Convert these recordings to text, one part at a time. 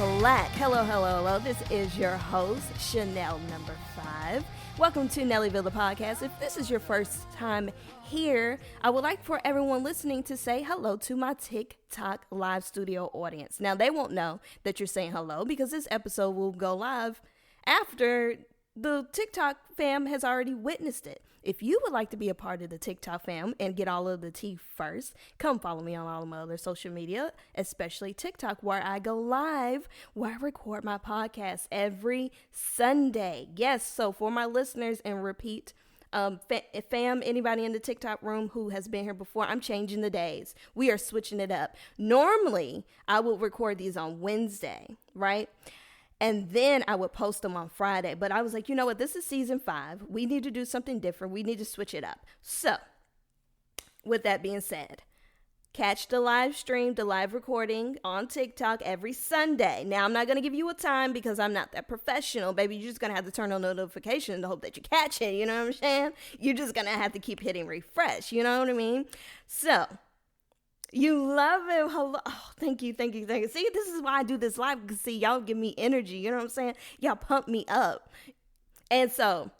Black. Hello. This is your host, Chanel number 5. Welcome to Nellyville, the podcast. If this is your first time here, I would like for everyone listening to say hello to my TikTok live studio audience. Now, they won't know that you're saying hello because this episode will go live after the TikTok fam has already witnessed it. If you would like to be a part of the TikTok fam and get all of the tea first, come follow me on all of my other social media, especially TikTok, where I go live, where I record my podcast every Sunday. Yes, so for my listeners and repeat, fam, anybody in the TikTok room who has been here before, I'm changing the days. We are switching it up. Normally, I will record these on Wednesday, right? And then I would post them on Friday. But I was like, you know what? This is season 5. We need to do something different. We need to switch it up. So, with that being said, catch the live stream, the live recording on TikTok every Sunday. Now, I'm not going to give you a time because I'm not that professional, baby. You're just going to have to turn on notifications to hope that you catch it. You know what I'm saying? You're just going to have to keep hitting refresh. You know what I mean? So, you love it. Hello. Oh, thank you. See, this is why I do this live. Because, see, y'all give me energy. You know what I'm saying? Y'all pump me up. And so,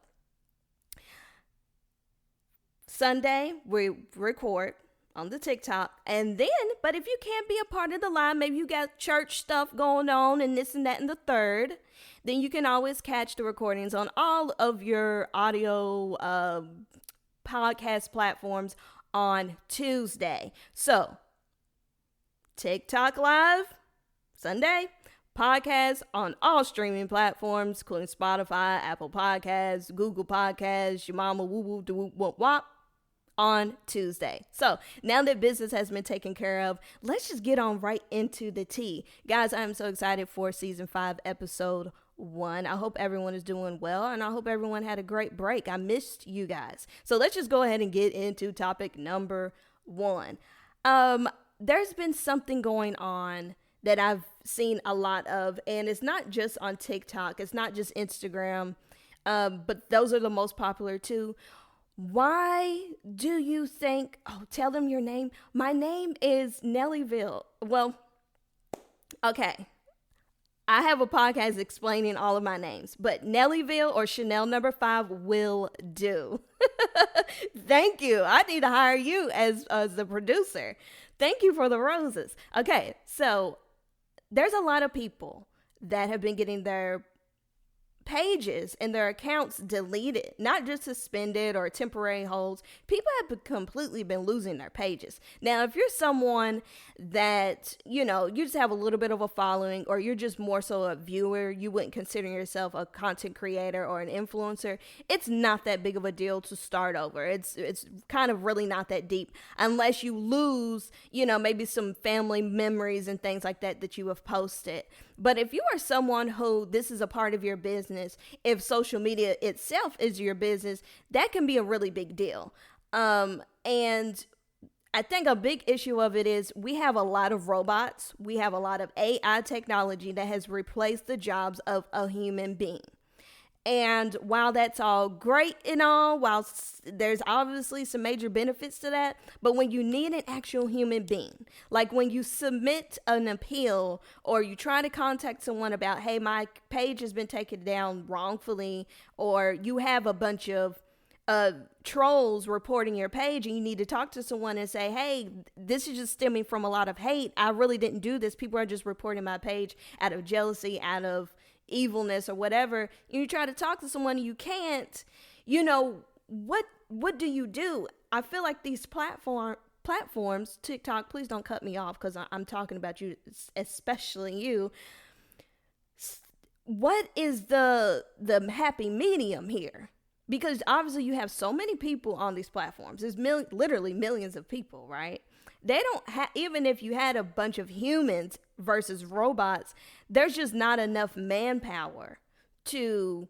Sunday, we record on the TikTok. And then, but if you can't be a part of the live, maybe you got church stuff going on and this and that and the third, then you can always catch the recordings on all of your audio podcast platforms on Tuesday. So, TikTok live, Sunday, podcast on all streaming platforms, including Spotify, Apple Podcasts, Google Podcasts, your mama woo woo do woo wop wop, on Tuesday. So, now that business has been taken care of, let's just get on right into the tea. Guys, I'm so excited for season 5, episode 1. I hope everyone is doing well, and I hope everyone had a great break. I missed you guys. So let's just go ahead and get into topic number 1. There's been something going on that I've seen a lot of, and it's not just on TikTok. It's not just Instagram, but those are the most popular too. Why do you think, tell them your name. My name is Nellyville. Well, okay. I have a podcast explaining all of my names, but Nellyville or Chanel number 5 will do. Thank you. I need to hire you as the producer. Thank you for the roses. Okay, so there's a lot of people that have been getting their pages and their accounts deleted, not just suspended or temporary holds. People have completely been losing their pages. Now, if you're someone that, you just have a little bit of a following, or you're just more so a viewer, you wouldn't consider yourself a content creator or an influencer, it's not that big of a deal to start over. It's kind of really not that deep unless you lose, maybe some family memories and things like that you have posted. But if you are someone who this is a part of your business, if social media itself is your business, that can be a really big deal. And I think a big issue of it is we have a lot of robots. We have a lot of AI technology that has replaced the jobs of a human being. And while that's all great and all, while there's obviously some major benefits to that, but when you need an actual human being, like when you submit an appeal or you try to contact someone about, hey, my page has been taken down wrongfully, or you have a bunch of trolls reporting your page and you need to talk to someone and say, hey, this is just stemming from a lot of hate. I really didn't do this. People are just reporting my page out of jealousy, out of evilness or whatever. You try to talk to someone, you can't, what do you do? I feel like these platforms, TikTok, please don't cut me off because I'm talking about you, especially you. What is the happy medium here? Because obviously you have so many people on these platforms. There's literally millions of people, right? They don't have, even if you had a bunch of humans versus robots, there's just not enough manpower to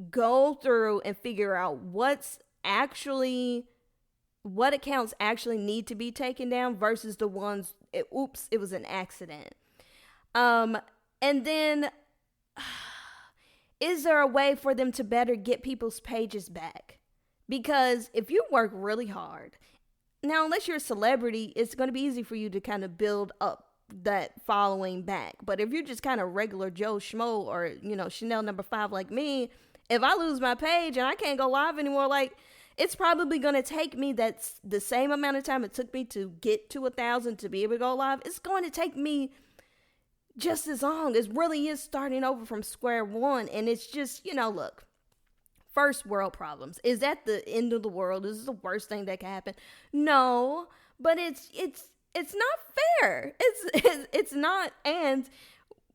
go through and figure out what accounts actually need to be taken down versus the ones, it was an accident. And then, is there a way for them to better get people's pages back? Because if you work really hard, now, unless you're a celebrity, it's going to be easy for you to kind of build up that following back. But if you're just kind of regular Joe Schmo or, Chanel number 5 like me, if I lose my page and I can't go live anymore, like, it's probably going to take me that's the same amount of time it took me to get to 1,000 to be able to go live. It's going to take me just as long. It really is starting over from square one. And it's just, look, first world problems. Is that the end of the world? Is this the worst thing that can happen? No, but it's not fair. It's not. And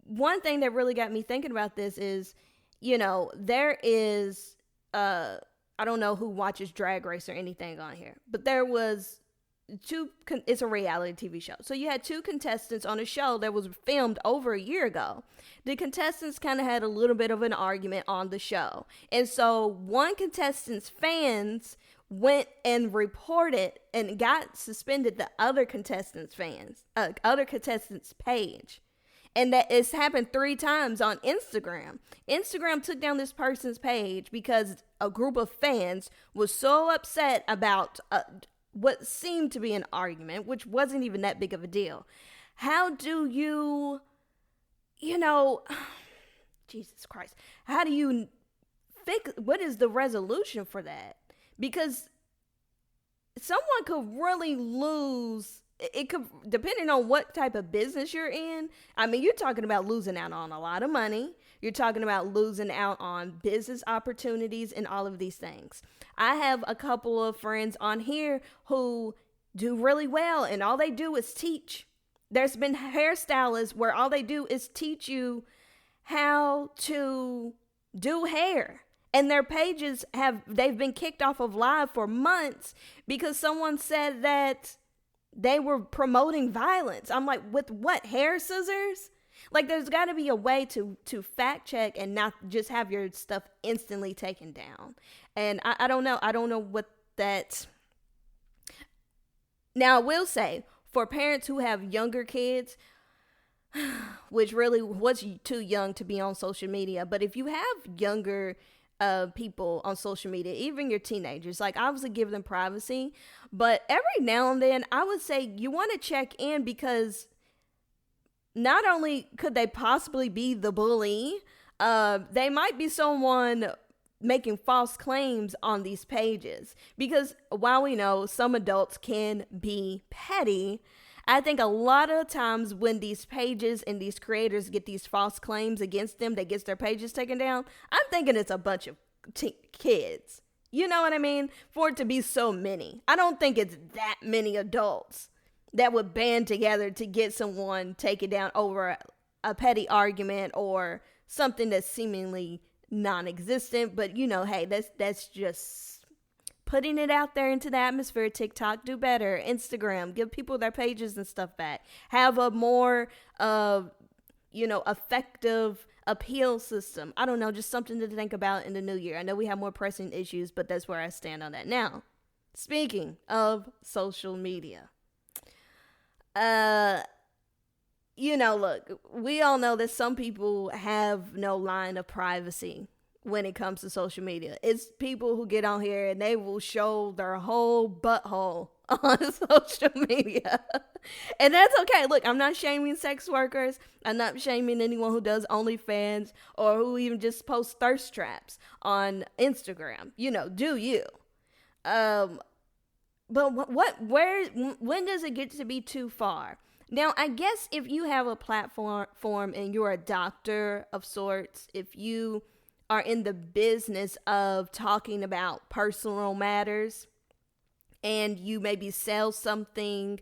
one thing that really got me thinking about this is, there is, I don't know who watches Drag Race or anything on here, but there was it's a reality TV show. So you had 2 contestants on a show that was filmed over a year ago. The contestants kind of had a little bit of an argument on the show. And so one contestant's fans went and reported and got suspended the other contestant's page. And that it's happened 3 times on Instagram. Instagram took down this person's page because a group of fans was so upset about what seemed to be an argument, which wasn't even that big of a deal. How do you, Jesus Christ, how do you what is the resolution for that? Because someone could really lose. It could, depending on what type of business you're in. I mean, you're talking about losing out on a lot of money. You're talking about losing out on business opportunities and all of these things. I have a couple of friends on here who do really well, and all they do is teach. There's been hairstylists where all they do is teach you how to do hair. And their pages they've been kicked off of live for months because someone said that they were promoting violence. I'm like, with what, hair scissors? Like, there's got to be a way to fact check and not just have your stuff instantly taken down. And I don't know. I don't know what that. Now, I will say, for parents who have younger kids, which really was too young to be on social media, but if you have younger people on social media, even your teenagers, like, obviously give them privacy, but every now and then I would say you want to check in, because not only could they possibly be the bully, they might be someone making false claims on these pages. Because while we know some adults can be petty, I think a lot of times when these pages and these creators get these false claims against them that gets their pages taken down, I'm thinking it's a bunch of kids. You know what I mean? For it to be so many. I don't think it's that many adults that would band together to get someone taken down over a petty argument or something that's seemingly non-existent. But, hey, that's just putting it out there into the atmosphere. TikTok, do better. Instagram, give people their pages and stuff back. Have a more, effective appeal system. I don't know, just something to think about in the new year. I know we have more pressing issues, but that's where I stand on that. Now, speaking of social media, look, we all know that some people have no line of privacy when it comes to social media. It's people who get on here and they will show their whole butthole on social media. And that's okay. Look, I'm not shaming sex workers. I'm not shaming anyone who does OnlyFans or who even just posts thirst traps on Instagram. Do you. But when does it get to be too far? Now, I guess if you have a platform and you're a doctor of sorts, if you are in the business of talking about personal matters and you maybe sell something,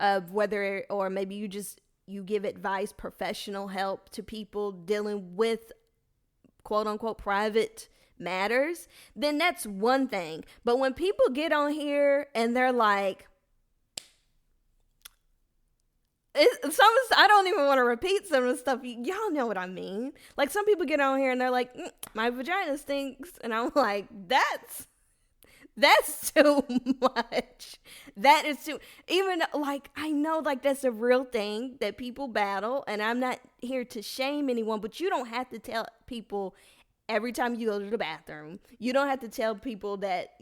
or maybe you give advice, professional help to people dealing with quote unquote private matters, then that's one thing. But when people get on here and they're like, I don't even want to repeat some of the stuff. Y'all know what I mean. Like, some people get on here and they're like, my vagina stinks. And I'm like, that's too much. That is too, even like, I know like that's a real thing that people battle, and I'm not here to shame anyone, but you don't have to tell people every time you go to the bathroom. You don't have to tell people that,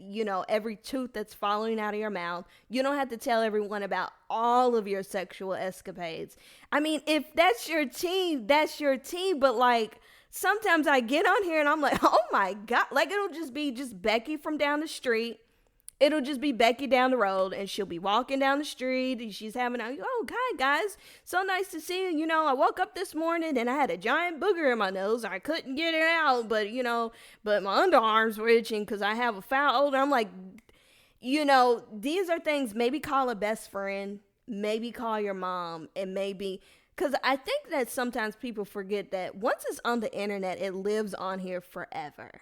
every tooth that's falling out of your mouth. You don't have to tell everyone about all of your sexual escapades. I mean, if that's your team, that's your team. But like, sometimes I get on here and I'm like, oh my God, like it'll just be just Becky from down the street. It'll just be Becky down the road, and she'll be walking down the street, and she's having hi guys, so nice to see you. I woke up this morning and I had a giant booger in my nose. I couldn't get it out, but but my underarms were itching because I have a foul odor. I'm like, these are things. Maybe call a best friend, maybe call your mom, and maybe, because I think that sometimes people forget that once it's on the internet, it lives on here forever.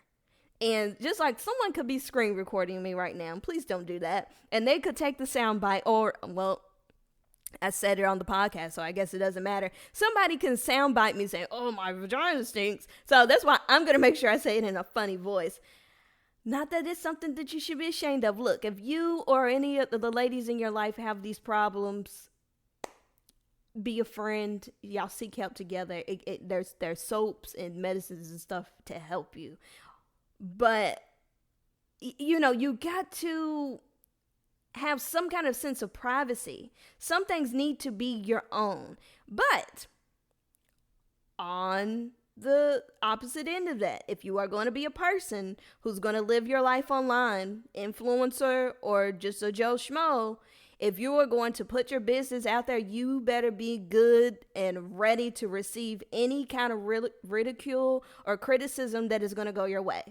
And just like someone could be screen recording me right now, please don't do that. And they could take the sound bite, or, well, I said it on the podcast, so I guess it doesn't matter. Somebody can sound bite me saying, oh, my vagina stinks. So that's why I'm going to make sure I say it in a funny voice. Not that it's something that you should be ashamed of. Look, if you or any of the ladies in your life have these problems, be a friend. Y'all seek help together. There's soaps and medicines and stuff to help you. But, you got to have some kind of sense of privacy. Some things need to be your own. But on the opposite end of that, if you are going to be a person who's going to live your life online, influencer or just a Joe Schmo, if you are going to put your business out there, you better be good and ready to receive any kind of ridicule or criticism that is going to go your way.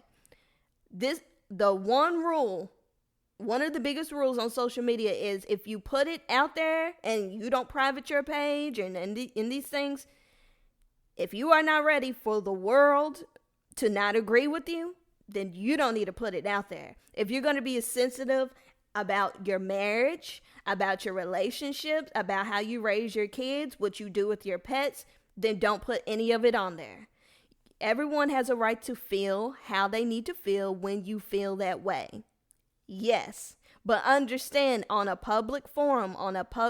One of the biggest rules on social media is if you put it out there and you don't private your page and in these things, if you are not ready for the world to not agree with you, then you don't need to put it out there. If you're going to be sensitive about your marriage, about your relationships, about how you raise your kids, what you do with your pets, then don't put any of it on there. Everyone has a right to feel how they need to feel when you feel that way. Yes, but understand, on a public forum,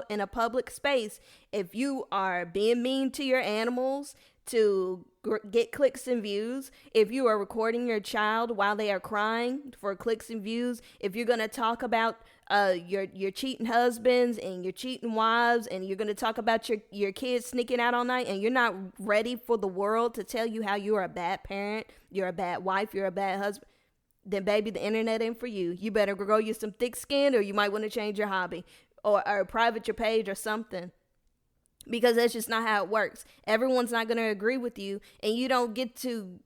in a public space, if you are being mean to your animals to get clicks and views, if you are recording your child while they are crying for clicks and views, if you're going to talk about your cheating husbands and your cheating wives, and you're going to talk about your kids sneaking out all night, and you're not ready for the world to tell you how you're a bad parent, you're a bad wife, you're a bad husband, then baby, the internet ain't for you. You better grow you some thick skin, or you might want to change your hobby or private your page or something. Because that's just not how it works. Everyone's not going to agree with you, and you don't get to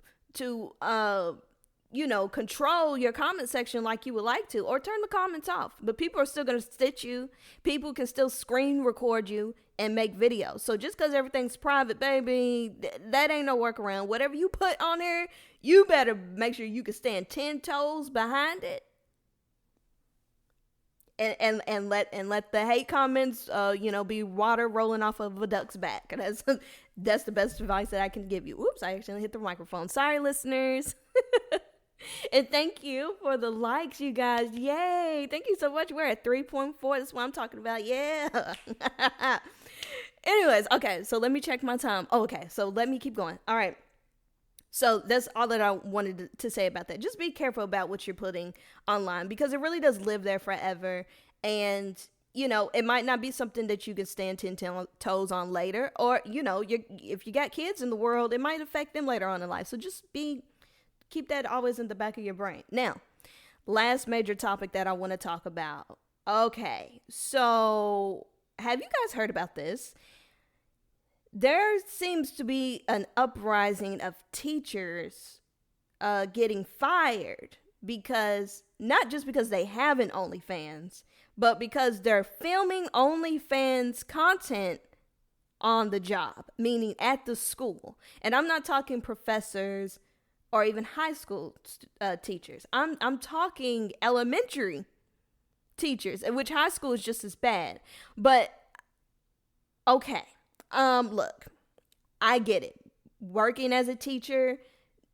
control your comment section like you would like to, or turn the comments off. But people are still going to stitch you. People can still screen record you and make videos. So just because everything's private, baby, that ain't no workaround. Whatever you put on there, you better make sure you can stand 10 toes behind it. And let the hate comments, be water rolling off of a duck's back. And that's the best advice that I can give you. Oops, I actually hit the microphone. Sorry, listeners. And thank you for the likes, you guys. Yay. Thank you so much. We're at 3.4. That's what I'm talking about. Yeah. Anyways, okay. So let me check my time. Oh, okay. So let me keep going. All right. So that's all that I wanted to say about that. Just be careful about what you're putting online, because it really does live there forever. And, it might not be something that you can stand 10 toes on later. Or, if you got kids in the world, it might affect them later on in life. So just keep that always in the back of your brain. Now, last major topic that I want to talk about. Okay, so have you guys heard about this? There seems to be an uprising of teachers getting fired not just because they have an OnlyFans, but because they're filming OnlyFans content on the job, meaning at the school. And I'm not talking professors or even high school teachers. I'm talking elementary teachers, which high school is just as bad. But okay. Look, I get it. Working as a teacher,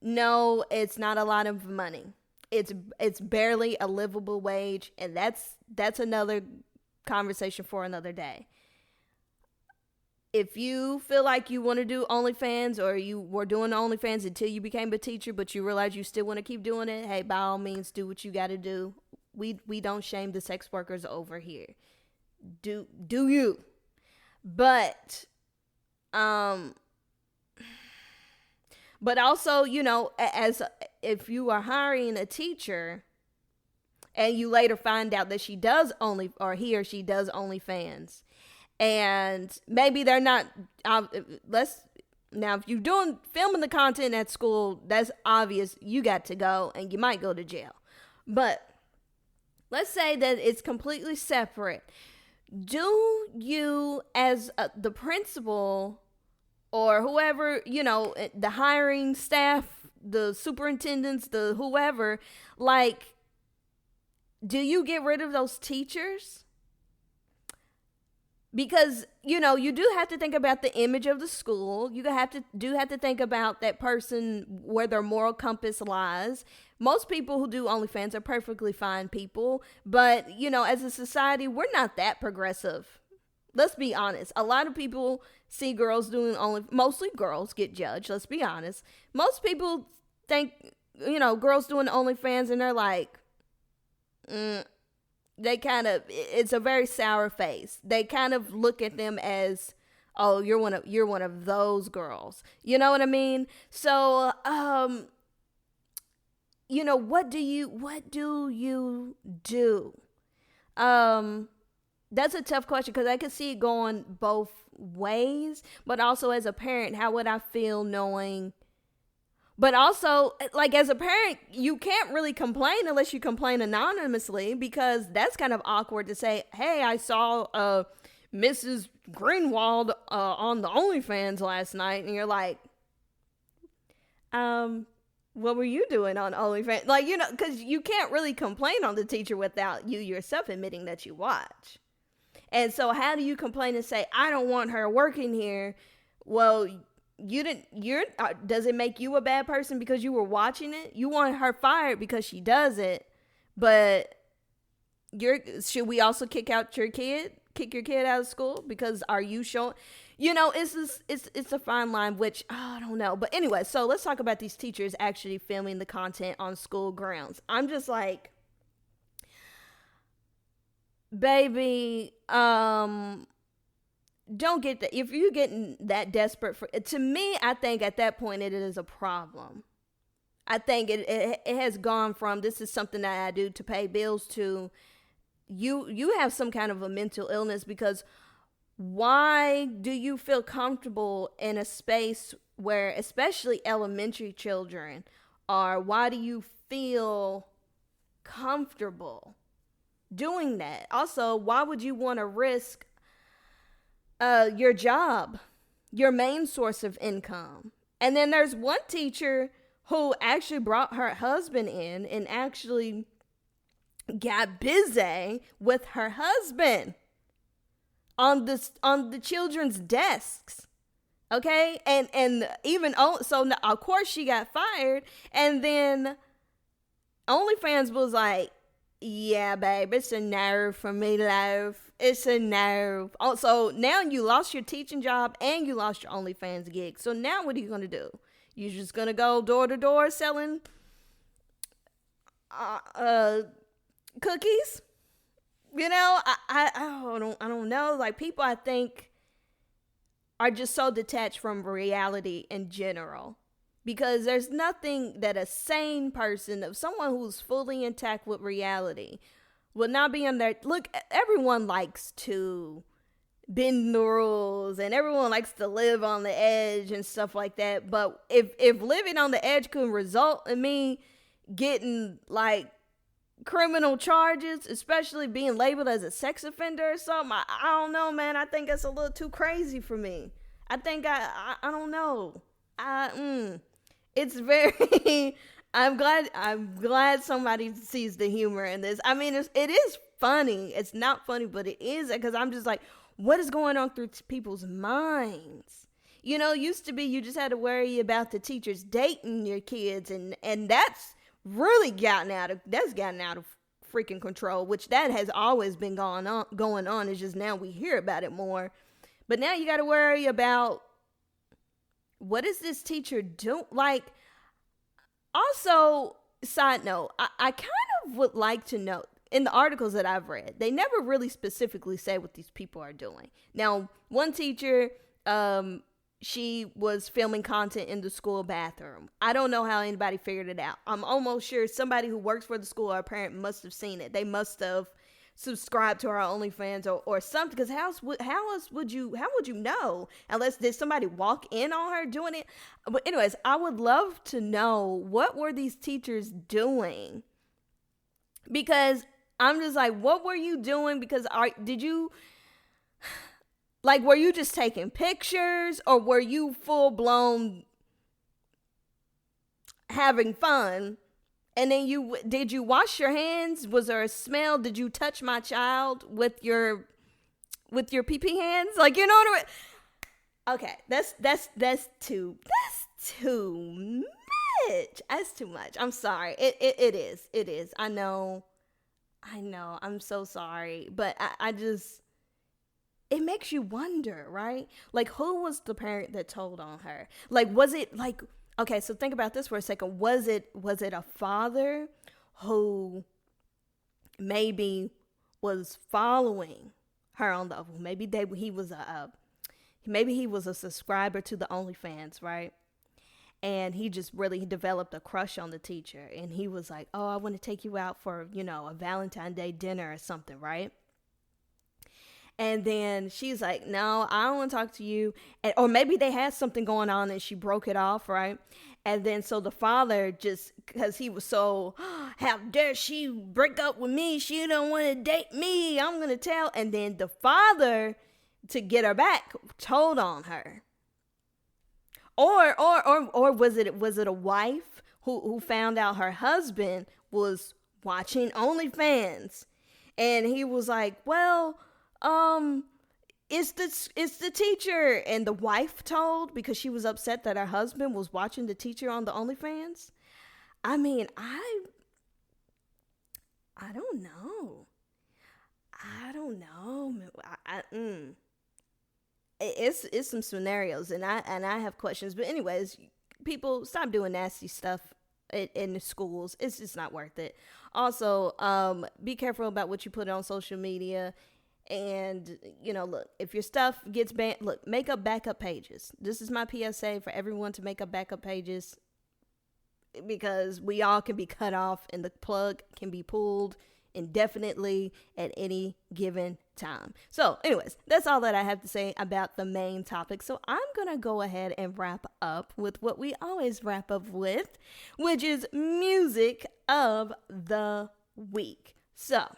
no, it's not a lot of money. It's barely a livable wage, and that's another conversation for another day. if you feel like you want to do OnlyFans, or you were doing OnlyFans until you became a teacher, but you realize you still want to keep doing it, hey, by all means, do what you got to do. We don't shame the sex workers over here. Do you? But also, as if you are hiring a teacher and you later find out that he or she does OnlyFans, and maybe they're not, now if you're filming the content at school, that's obvious, you got to go and you might go to jail. But let's say that it's completely separate. Do you, as the principal or whoever, the hiring staff, the superintendents, the whoever, do you get rid of those teachers? Because, you do have to think about the image of the school. You have to think about that person, where their moral compass lies. Most people who do OnlyFans are perfectly fine people. But, as a society, we're not that progressive. Let's be honest. A lot of people see girls doing mostly girls get judged. Let's be honest. Most people think, girls doing OnlyFans, and they're like, they kind of, it's a very sour face. They kind of look at them as, oh, you're one of those girls. You know what I mean? So, what do you do? That's a tough question, because I can see it going both ways, but also as a parent, how would I feel knowing? But also, as a parent, you can't really complain unless you complain anonymously, because that's kind of awkward to say, hey, I saw Mrs. Greenwald on the OnlyFans last night. And you're like, what were you doing on OnlyFans? Because you can't really complain on the teacher without you yourself admitting that you watch. And so how do you complain and say, I don't want her working here? Well, does it make you a bad person because you were watching it? You want her fired because she does it, but should we also kick your kid out of school because are you showing? It's a fine line, which I don't know. But anyway, so let's talk about these teachers actually filming the content on school grounds. I'm just like, baby, don't get that. If you're getting that desperate to me, I think at that point it is a problem. I think it has gone from, this is something that I do to pay bills, to you have some kind of a mental illness, because why do you feel comfortable in a space where, especially elementary children are, why do you feel comfortable doing that? Also, why would you want to risk your job, your main source of income? And then there's one teacher who actually brought her husband in and actually got busy with her husband on the children's desks. Okay? And even, so of course she got fired, and then OnlyFans was like, yeah, babe, it's a no for me, love. It's a no. So now you lost your teaching job and you lost your OnlyFans gig. So now what are you going to do? You're just going to go door to door selling cookies? I don't know. People, I think, are just so detached from reality in general. Because there's nothing that a sane person, of someone who's fully intact with reality, will not be on there. Look, everyone likes to bend the rules and everyone likes to live on the edge and stuff like that. But if living on the edge could result in me getting criminal charges, especially being labeled as a sex offender or something, I don't know, man. I think that's a little too crazy for me. I think I don't know. It's very, I'm glad somebody sees the humor in this. I mean, it is funny. It's not funny, but it is, because I'm just like, what is going on through people's minds? Used to be you just had to worry about the teachers dating your kids, and that's really gotten out of freaking control, which that has always been going on. It's just now we hear about it more. But now you got to worry about, what is this teacher doing? Like, also, side note, I kind of would like to know, in the articles that I've read, they never really specifically say what these people are doing. Now, one teacher, she was filming content in the school bathroom. I don't know how anybody figured it out. I'm almost sure somebody who works for the school or a parent must have seen it. They must have subscribed to our OnlyFans or something, because how else would you know, unless did somebody walk in on her doing it? But anyways, I would love to know, what were these teachers doing? Because I'm just like, what were you doing? Because did you, like, were you just taking pictures, or were you full blown having fun? And then did you wash your hands? Was there a smell? Did you touch my child with your pee-pee hands? Like, you know what I mean? Okay, that's too much. That's too much. I'm sorry. It is. I know. I'm so sorry. But I just, it makes you wonder, right? Like, who was the parent that told on her? Like, was it like, okay, so think about this for a second. Was it a father who maybe was following her on the, maybe he was a subscriber to the OnlyFans, right? And he just really developed a crush on the teacher, and he was like, "Oh, I want to take you out for, a Valentine's Day dinner or something," right? And then she's like, "No, I don't want to talk to you." Or maybe they had something going on and she broke it off, right? And then so the father, just because he was so, how dare she break up with me? She don't want to date me. I'm going to tell. And then the father, to get her back, told on her. Or was it a wife who found out her husband was watching OnlyFans? And he was like, "Well, it's the teacher," and the wife told, because she was upset that her husband was watching the teacher on the OnlyFans. I mean, I don't know. It's some scenarios, and I have questions. But anyways, people, stop doing nasty stuff in the schools. It's just not worth it. Also, be careful about what you put on social media. And, look, if your stuff gets banned, look, make up backup pages. This is my PSA for everyone, to make up backup pages, because we all can be cut off and the plug can be pulled indefinitely at any given time. So anyways, that's all that I have to say about the main topic. So I'm going to go ahead and wrap up with what we always wrap up with, which is music of the week. So,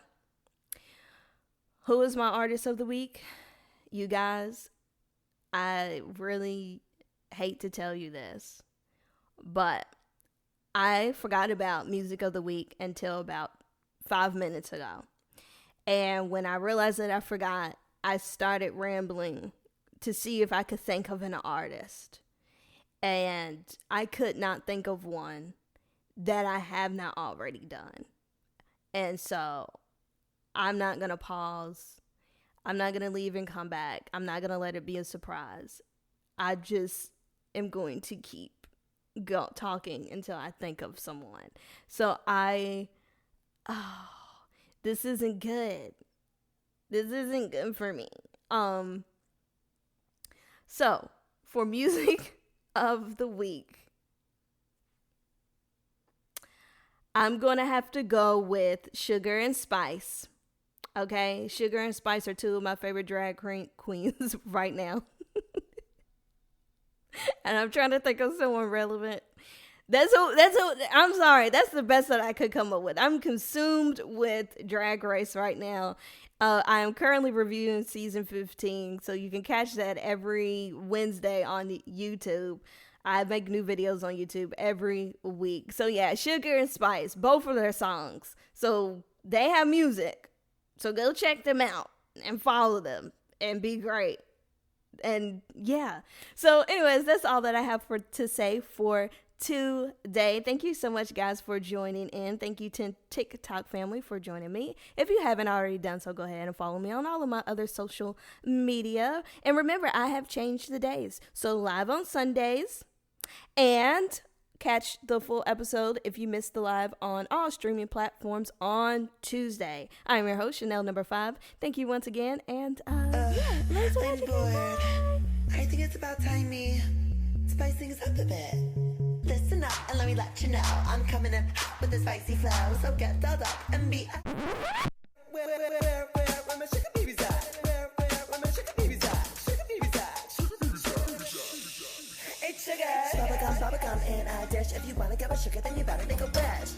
who is my artist of the week? You guys, I really hate to tell you this, but I forgot about music of the week until about 5 minutes ago. And when I realized that I forgot, I started rambling to see if I could think of an artist. And I could not think of one that I have not already done. And so I'm not going to pause. I'm not going to leave and come back. I'm not going to let it be a surprise. I just am going to keep talking until I think of someone. So this isn't good. This isn't good for me. So for music of the week, I'm going to have to go with Sugar and Spice. Okay, Sugar and Spice are two of my favorite drag queens right now. And I'm trying to think of someone relevant. That's who, I'm sorry, that's the best that I could come up with. I'm consumed with Drag Race right now. I am currently reviewing season 15, so you can catch that every Wednesday on YouTube. I make new videos on YouTube every week. So yeah, Sugar and Spice, both of their songs. So they have music. So go check them out and follow them and be great. And yeah. So anyways, that's all that I have to say for today. Thank you so much, guys, for joining in. Thank you to TikTok family for joining me. If you haven't already done so, go ahead and follow me on all of my other social media. And remember, I have changed the days. So live on Sundays, and catch the full episode if you missed the live on all streaming platforms on Tuesday. I'm your host, Chanel number 5. Thank you once again, and let's watch it. I think it's about time me spice things up a bit. Listen up and let me let you know I'm coming in with a spicy flow, so get dolled up and be where my sugar babies at? Where my sugar babies at? Sugar babies at? It's sugar. Bubblegum in a dish. If you wanna get my sugar, then you better make a wish.